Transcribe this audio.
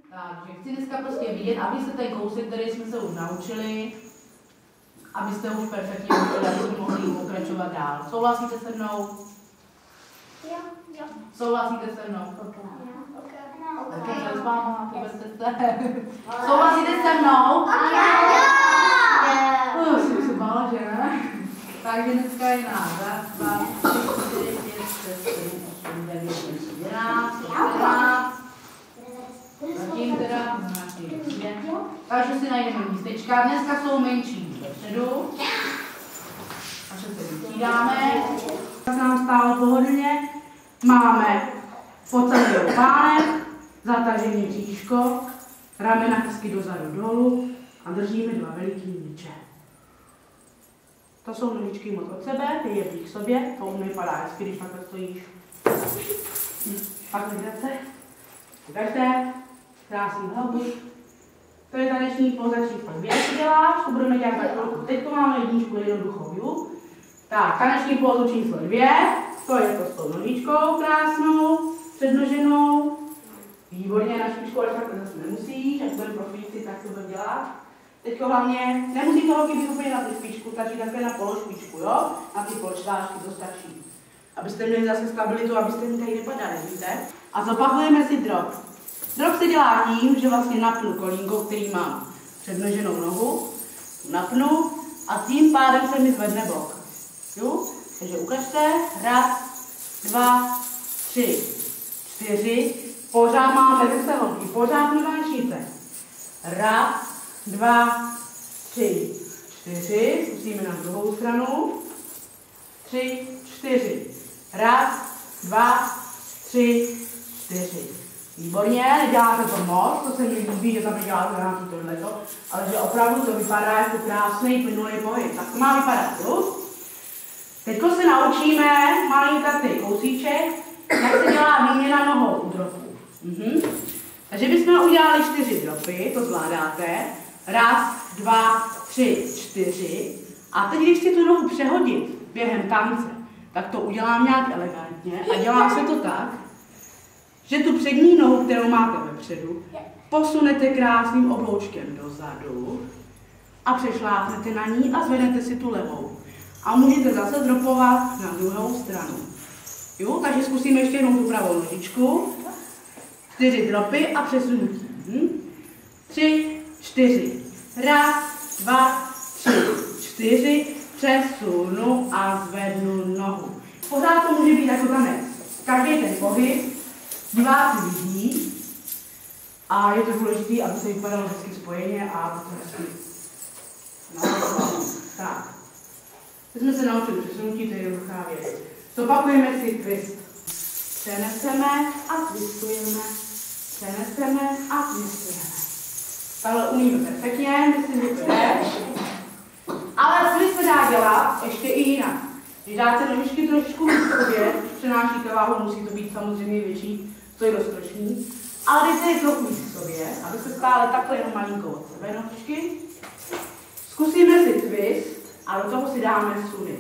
Takže chci dneska prostě vidět, abyste ten kousek, který jsme se už naučili, abyste už perfektně učili, abyste mohli pokračovat dál. Souhlasíte se mnou? Jo. Souhlasíte se mnou? Okay. S váma, souhlasíte se mnou? Jsem se bála, že ne? Takže dneska je nás 2, 3, 4, 5, 6, 7, 8, 9, 10, 11, 11. Zatím teda, takže si najdeme místečka. Dneska jsou menší vepředu. A že se vystřídáme. Tak nám stálo pohodlně. Máme pocelený pánek, zatažený bříško, ramena hezky dozadu dolů a držíme 2 veliký míče. To jsou nožičky moc od sebe, ty je blíž k sobě, to vypadá hezky, když takhle stojíš. Pak vydat se. Ukažte. Krásný hlavu. To je taneční poza číslo 2, co děláš, to budeme dělat za chvilku. Teď máme jedničku jednoduchou. Tak, taneční pózu číslo 2, to je to s tou nožičkou krásnou, přednoženou. Výborně, na špičku, ale takhle zase nemusíš, až budeme profíci, tak to budeme dělat. Teď hlavně, nemusí to holky být úplně na ty špičku, stačí takhle na pološpičku, jo? Na ty polštářky, to stačí. Abyste měli zase stabilitu, abyste mi tady nepadali, víte? A zopakujeme si drop. Drop se dělá tím, že vlastně napnu kolínko, který mám přednoženou nohu, napnu a tím pádem se mi zvedne bok. Jo? Takže ukažte, 1, 2, 3, 4, pořád máme zase holky, pořád na tančnice. 1, 2, 3, 4, zkusíme na druhou stranu. 3, 4, 1, 2, 3, 4. Výborně, neděláte to moc, to se mi líbí, že tam děláte nějaký tohleto, ale že opravdu to vypadá jako krásný plynulý pohyb. Tak to má vypadat, jo? Teď se naučíme malinkatý kousíček, jak se dělá výměna nohou u dropů. Takže bychom udělali 4 dropy, to zvládáte. 1, 2, 3, 4. A teď, když chci tu nohu přehodit během tance, tak to udělám nějak elegantně a dělá se to tak, že tu přední nohu, kterou máte vepředu, posunete krásným obloučkem dozadu a přešlápnete na ní a zvednete si tu levou. A můžete zase dropovat na druhou stranu. Jo, takže zkusíme ještě jednou tu pravou nožičku. 4 dropy a přesunutí. 3, 4. 1, 2, 3, 4. Přesunu a zvednu nohu. Pořád to může být jako tanec. Každý ten pohyb diváci vidí a je to důležité, aby se vypadalo hezky spojeně a aby to hezky tak. Teď jsme se naučili přesunutí, to je jednoduchá věc. Zopakujeme si twist. Přeneseme a twistujeme. Přeneseme a twistujeme. Takhle umíme perfektně, myslím, že to jde. Ale twist se dá dělat ještě i jinak. Když dáte nožičky trošičku víc k sobě, přenášíte váhu, musí to být samozřejmě větší, to je roztočný. Ale dejte je trochu víc k sobě, aby se stále takhle jenom malinkou od sebe nožičky. Zkusíme si twist a do toho si dáme suny.